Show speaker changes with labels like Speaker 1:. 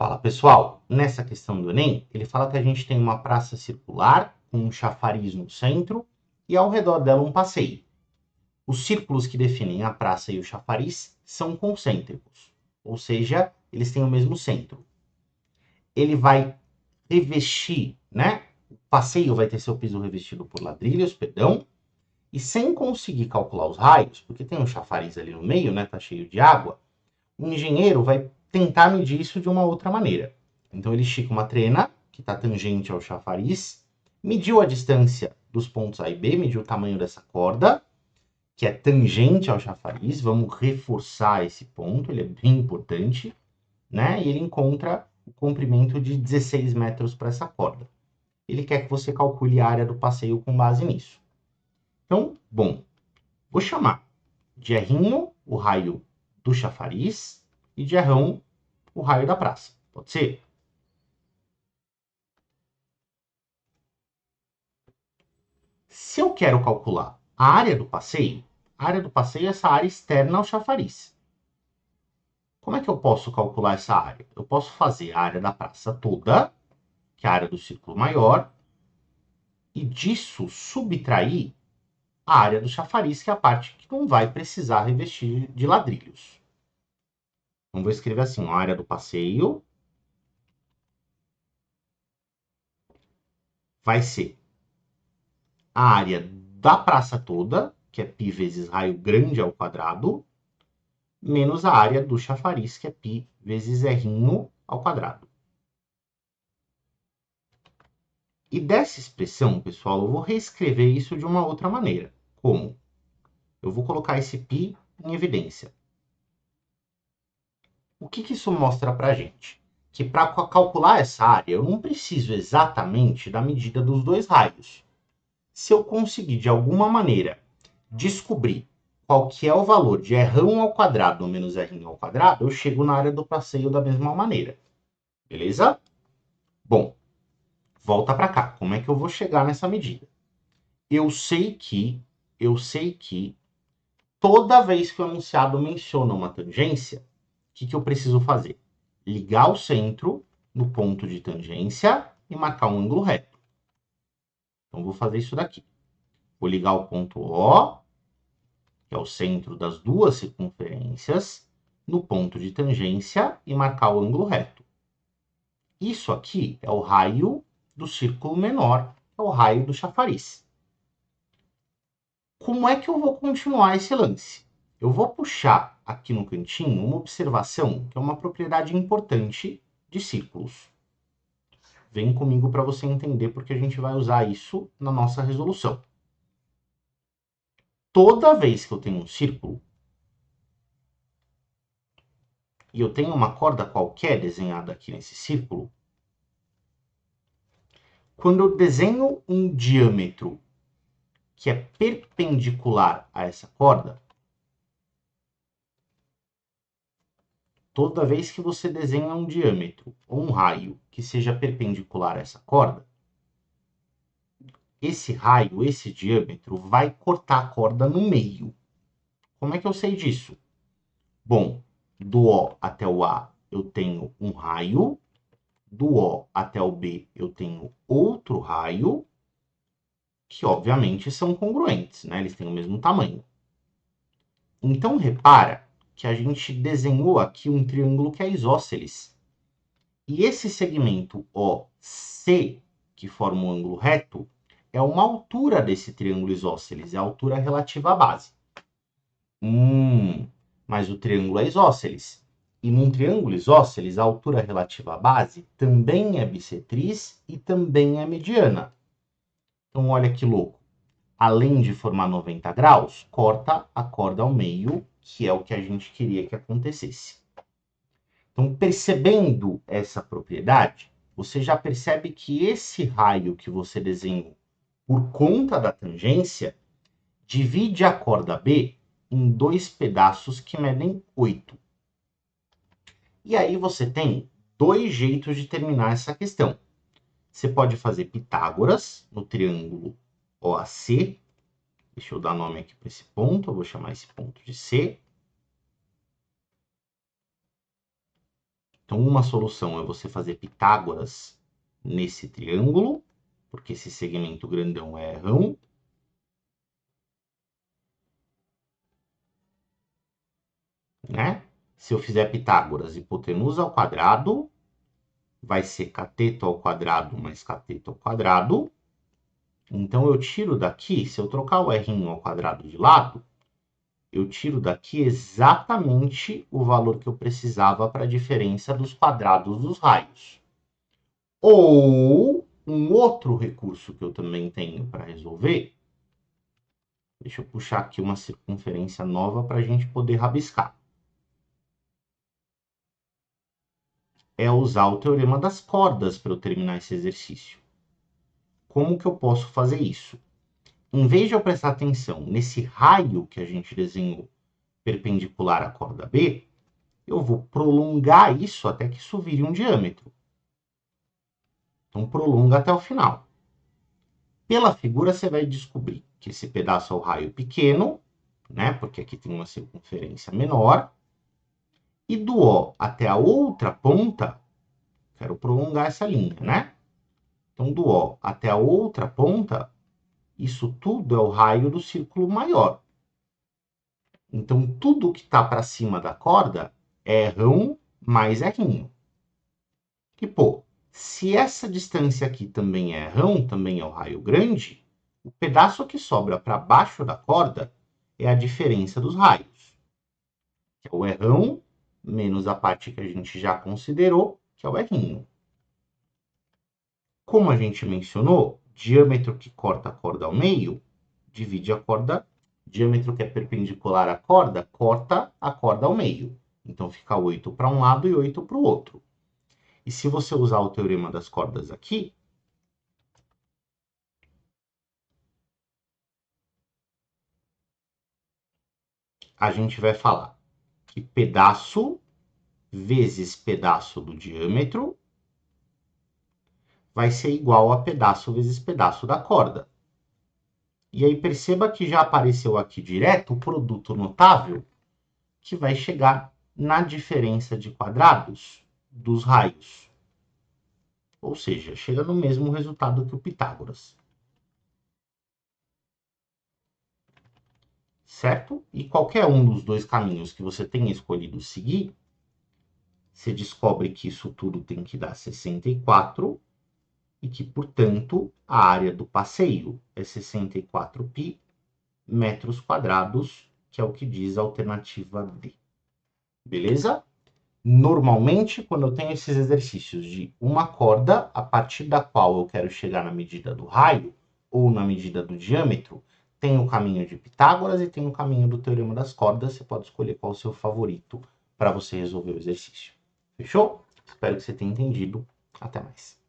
Speaker 1: Fala pessoal, nessa questão do Enem, ele fala que a gente tem uma praça circular com um chafariz no centro e ao redor dela um passeio. Os círculos que definem a praça e o chafariz são concêntricos, ou seja, eles têm o mesmo centro. Ele vai revestir, né? O passeio vai ter seu piso revestido por ladrilhos, perdão, e sem conseguir calcular os raios, porque tem um chafariz ali no meio, né? Tá cheio de água, o engenheiro vai tentar medir isso de uma outra maneira. Então ele estica uma trena, que está tangente ao chafariz, mediu a distância dos pontos A e B, mediu o tamanho dessa corda, que é tangente ao chafariz. Vamos reforçar esse ponto, ele é bem importante, né? E ele encontra o comprimento de 16 metros para essa corda. Ele quer que você calcule a área do passeio com base nisso. Então, bom, vou chamar de R' o raio do chafariz e de R' o raio da praça. Pode ser? Se eu quero calcular a área do passeio é essa área externa ao chafariz. Como é que eu posso calcular essa área? Eu posso fazer a área da praça toda, que é a área do círculo maior, e disso subtrair a área do chafariz, que é a parte que não vai precisar revestir de ladrilhos. Então, vou escrever assim, a área do passeio vai ser a área da praça toda, que é π vezes raio grande ao quadrado, menos a área do chafariz, que é π vezes R' ao quadrado. E dessa expressão, pessoal, eu vou reescrever isso de uma outra maneira. Como? Eu vou colocar esse π em evidência. O que isso mostra para a gente? Que para calcular essa área, eu não preciso exatamente da medida dos dois raios. Se eu conseguir, de alguma maneira, descobrir qual que é o valor de R' ao quadrado menos R' ao quadrado, eu chego na área do passeio da mesma maneira. Beleza? Bom, volta para cá. Como é que eu vou chegar nessa medida? Eu sei que toda vez que o enunciado menciona uma tangência, o que eu preciso fazer? Ligar o centro no ponto de tangência e marcar um ângulo reto. Então, vou fazer isso daqui. Vou ligar o ponto O, que é o centro das duas circunferências, no ponto de tangência e marcar o ângulo reto. Isso aqui é o raio do círculo menor, é o raio do chafariz. Como é que eu vou continuar esse lance? Eu vou puxar aqui no cantinho uma observação que é uma propriedade importante de círculos. Vem comigo para você entender porque a gente vai usar isso na nossa resolução. Toda vez que eu tenho um círculo e eu tenho uma corda qualquer desenhada aqui nesse círculo, quando eu desenho um diâmetro que é perpendicular a essa corda, toda vez que você desenha um diâmetro ou um raio que seja perpendicular a essa corda, esse raio, esse diâmetro, vai cortar a corda no meio. Como é que eu sei disso? Bom, do O até o A eu tenho um raio, do O até o B eu tenho outro raio, que obviamente são congruentes, né? Eles têm o mesmo tamanho. Então, repara que a gente desenhou aqui um triângulo que é isósceles. E esse segmento OC, que forma um ângulo reto, é uma altura desse triângulo isósceles, é a altura relativa à base. Mas o triângulo é isósceles. E num triângulo isósceles, a altura relativa à base também é bissetriz e também é mediana. Então, olha que louco. Além de formar 90 graus, corta a corda ao meio, que é o que a gente queria que acontecesse. Então, percebendo essa propriedade, você já percebe que esse raio que você desenhou por conta da tangência divide a corda B em dois pedaços que medem 8. E aí você tem dois jeitos de terminar essa questão. Você pode fazer Pitágoras no triângulo OAC. Deixa eu dar nome aqui para esse ponto, eu vou chamar esse ponto de C. Então, uma solução é você fazer Pitágoras nesse triângulo, porque esse segmento grandão é rão. Né? Se eu fizer Pitágoras, hipotenusa ao quadrado vai ser cateto ao quadrado mais cateto ao quadrado. Então, eu tiro daqui, se eu trocar o r ao quadrado de lado, eu tiro daqui exatamente o valor que eu precisava para a diferença dos quadrados dos raios. Ou um outro recurso que eu também tenho para resolver, deixa eu puxar aqui uma circunferência nova para a gente poder rabiscar. É usar o teorema das cordas para eu terminar esse exercício. Como que eu posso fazer isso? Em vez de eu prestar atenção nesse raio que a gente desenhou perpendicular à corda B, eu vou prolongar isso até que isso vire um diâmetro. Então, prolonga até o final. Pela figura, você vai descobrir que esse pedaço é o raio pequeno, né? Porque aqui tem uma circunferência menor. E do O até a outra ponta, quero prolongar essa linha, né? Então, do O até a outra ponta, isso tudo é o raio do círculo maior. Então, tudo que está para cima da corda é rão mais errinho. E, pô, se essa distância aqui também é rão, também é o raio grande, o pedaço que sobra para baixo da corda é a diferença dos raios, que é o errão menos a parte que a gente já considerou, que é o errinho. Como a gente mencionou, diâmetro que corta a corda ao meio, divide a corda, diâmetro que é perpendicular à corda, corta a corda ao meio. Então, fica 8 para um lado e 8 para o outro. E se você usar o teorema das cordas aqui, a gente vai falar que pedaço vezes pedaço do diâmetro vai ser igual a pedaço vezes pedaço da corda. E aí perceba que já apareceu aqui direto o produto notável, que vai chegar na diferença de quadrados dos raios. Ou seja, chega no mesmo resultado que o Pitágoras. Certo? E qualquer um dos dois caminhos que você tenha escolhido seguir, você descobre que isso tudo tem que dar 64 e que, portanto, a área do passeio é 64π metros quadrados, que é o que diz a alternativa D. Beleza? Normalmente, quando eu tenho esses exercícios de uma corda, a partir da qual eu quero chegar na medida do raio, ou na medida do diâmetro, tem o caminho de Pitágoras e tem o caminho do teorema das cordas. Você pode escolher qual é o seu favorito para você resolver o exercício. Fechou? Espero que você tenha entendido. Até mais.